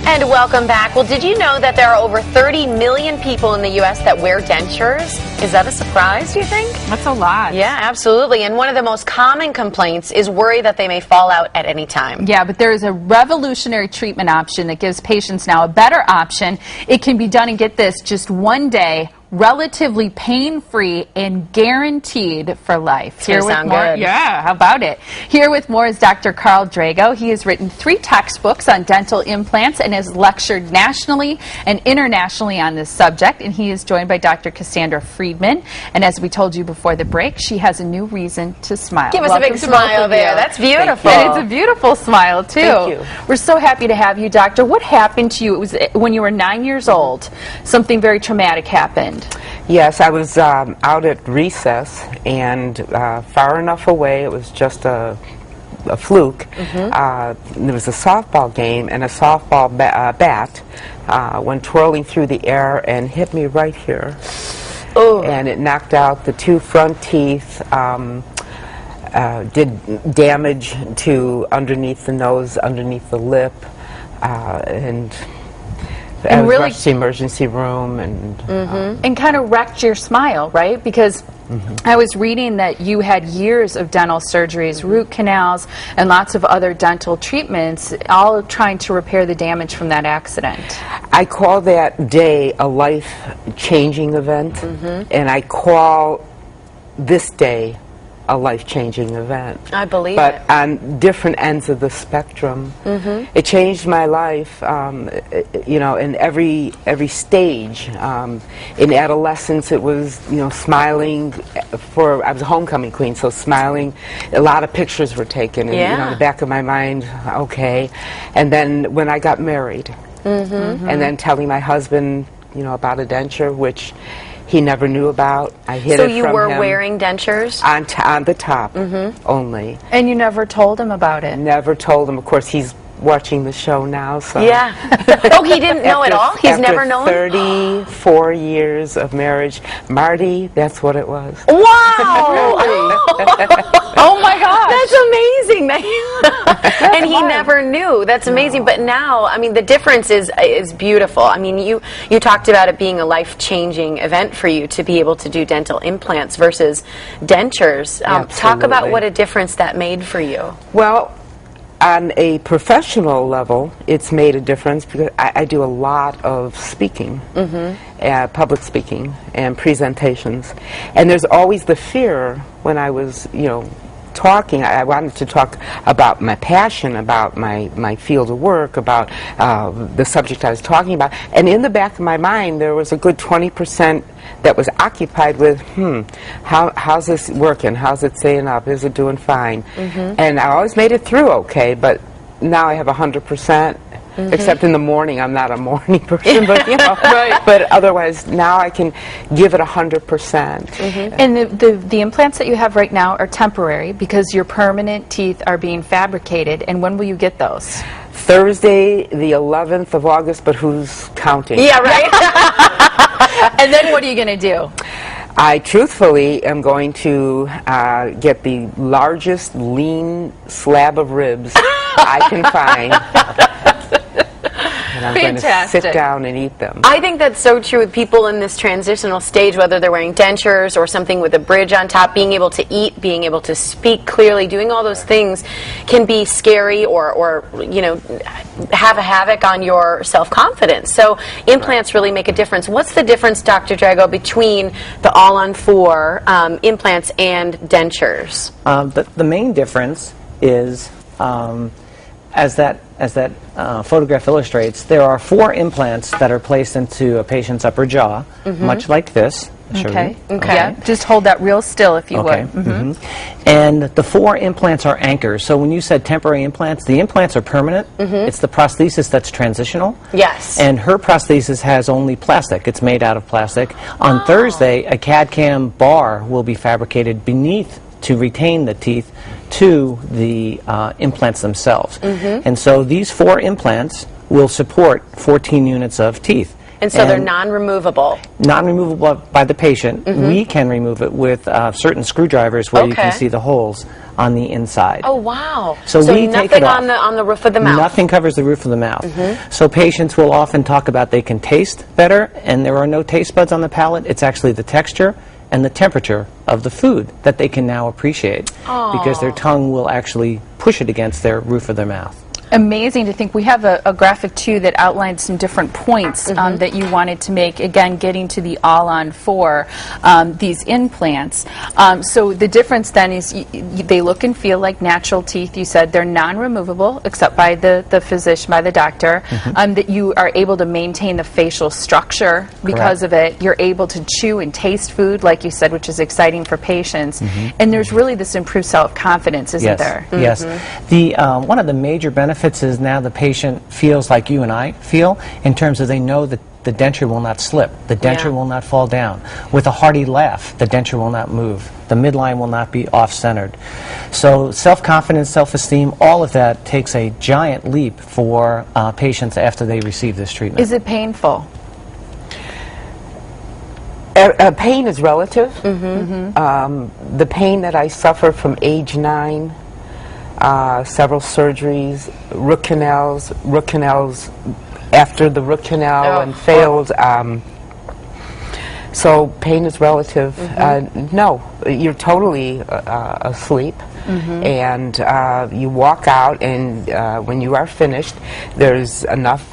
And welcome back. Well, did you know that there are over 30 million people in the U.S. that wear dentures? Is that a surprise, do you think? That's a lot. Yeah, absolutely. And one of the most common complaints is worry that they may fall out at any time. Yeah, but there is a revolutionary treatment option that gives patients now a better option. It can be done, and get this, just one day, relatively pain-free and guaranteed for life. Here with more, good. Yeah, how about it? Here with more is Dr. Carl Drago. He has written 3 textbooks on dental implants and has lectured nationally and internationally on this subject. And he is joined by Dr. Cassandra Friedman. And as we told you before the break, she has a new reason to smile. Give us a big smile there. That's beautiful. And it's a beautiful smile, too. Thank you. We're so happy to have you, Doctor. What happened to you? It was when you were 9 years old. Something very traumatic happened. Yes, I was out at recess, and far enough away, it was just a fluke. There was a softball game, and a softball bat went twirling through the air and hit me right here. Oh. And it knocked out the 2 front teeth, did damage to underneath the nose, underneath the lip, and I was really rushed to the emergency room, and kind of wrecked your smile, right? Because I was reading that you had years of dental surgeries, root canals, and lots of other dental treatments, all trying to repair the damage from that accident. I call that day a life-changing event, and I call this day a life-changing event. I believe but it. on different ends of the spectrum. It changed my life, you know, in every stage. In adolescence, it was, you know, smiling I was a homecoming queen, so smiling. A lot of pictures were taken, and you know, in the back of my mind, okay. And then when I got married, and then telling my husband, you know, about a denture, which he never knew about. I hid it from him. So you were wearing dentures? On the top only. And you never told him about it? Never told him. Of course, he's watching the show now, so. Yeah. Oh, he didn't know at all? He's never known? 34 years of marriage. Marty, that's what it was. Wow! Oh my gosh! That's amazing. And he never knew. That's amazing. But now, I mean, the difference is beautiful. I mean, you talked about it being a life-changing event for you to be able to do dental implants versus dentures. Talk about what a difference that made for you. Well, on a professional level, it's made a difference because I do a lot of speaking, public speaking and presentations. And there's always the fear when I was, you know, talking. I wanted to talk about my passion, about my field of work, about the subject I was talking about. And in the back of my mind, there was a good 20% that was occupied with, how's this working? How's it staying up? Is it doing fine? And I always made it through okay, but now I have 100%. Except in the morning, I'm not a morning person, but you know, but otherwise now I can give it 100%. And the implants that you have right now are temporary because your permanent teeth are being fabricated. And when will you get those? Thursday, the 11th of August, but who's counting? Yeah, right. And then what are you going to do? I truthfully am going to get the largest lean slab of ribs I can find. And I'm going to sit down and eat them. I think that's so true with people in this transitional stage, whether they're wearing dentures or something with a bridge on top. Being able to eat, being able to speak clearly, doing all those things can be scary or you know, have a havoc on your self-confidence. So implants really make a difference. What's the difference, Dr. Drago, between the all-on-4 implants and dentures? The main difference is, as that photograph illustrates, there are 4 implants that are placed into a patient's upper jaw, much like this. Okay. Yeah. Just hold that real still if you would. And the 4 implants are anchors. So when you said temporary implants, the implants are permanent. It's the prosthesis that's transitional. Yes. And her prosthesis has only plastic. It's made out of plastic. On Thursday, a CAD/CAM bar will be fabricated beneath to retain the teeth to the implants themselves. And so these 4 implants will support 14 units of teeth. And so they're non-removable? Non-removable by the patient. We can remove it with certain screwdrivers where you can see the holes on the inside. Oh, wow. So we take nothing it off. on the roof of the mouth. Nothing covers the roof of the mouth. So patients will often talk about they can taste better, and there are no taste buds on the palate. It's actually the texture and the temperature of the food that they can now appreciate, because their tongue will actually push it against their roof of their mouth. Amazing to think. We have a graphic too that outlines some different points that you wanted to make, again getting to the all-on for these implants. So the difference then is they look and feel like natural teeth. You said they're non-removable except by the physician, by the doctor, that you are able to maintain the facial structure because of it. You're able to chew and taste food, like you said, which is exciting for patients. And there's really this improved self-confidence, isn't there? Yes. The one of the major benefits is now the patient feels like you and I feel, in terms of they know that the denture will not slip, the denture will not fall down. With a hearty laugh, the denture will not move, the midline will not be off-centered. So self-confidence, self-esteem, all of that takes a giant leap for patients after they receive this treatment. Is it painful? Pain is relative. The pain that I suffer from age 9, several surgeries, root canals after the root canal and failed. So pain is relative. No, you're totally asleep, and you walk out, and when you are finished, there's enough,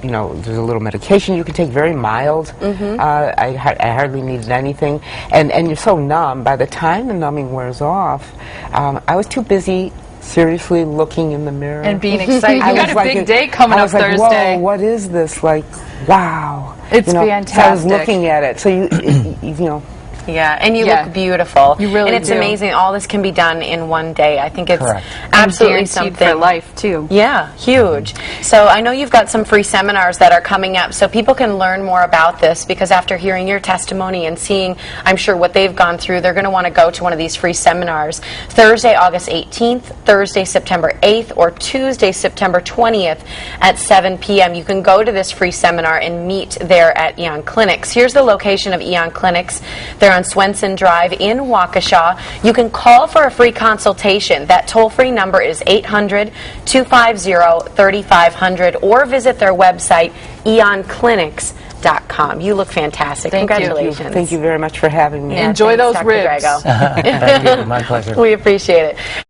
you know, there's a little medication you can take, very mild. I hardly needed anything, and you're so numb. By the time the numbing wears off, I was too busy seriously looking in the mirror And being excited. You got a big day coming up Thursday. Whoa, what is this? Like, wow. It's fantastic. So I was looking at it. So you know. Yeah, and you look beautiful. You really And it's do. amazing. All this can be done in one day. I think it's Correct. absolutely Guaranteed something for life too. Yeah, huge. So I know you've got some free seminars that are coming up, so people can learn more about this, because after hearing your testimony and seeing, I'm sure, what they've gone through, they're going to want to go to one of these free seminars. Thursday, August 18th, Thursday, September 8th, or Tuesday, September 20th at 7 p.m. You can go to this free seminar and meet there at EON Clinics. Here's the location of EON Clinics. They're on Swenson Drive in Waukesha. You can call for a free consultation. That toll-free number is 800-250-3500, or visit their website, eonclinics.com. You look fantastic. Thank you. Congratulations. Thank you very much for having me. Yeah, Enjoy thanks, those Dr. ribs. Drago. Thank you. My pleasure. We appreciate it.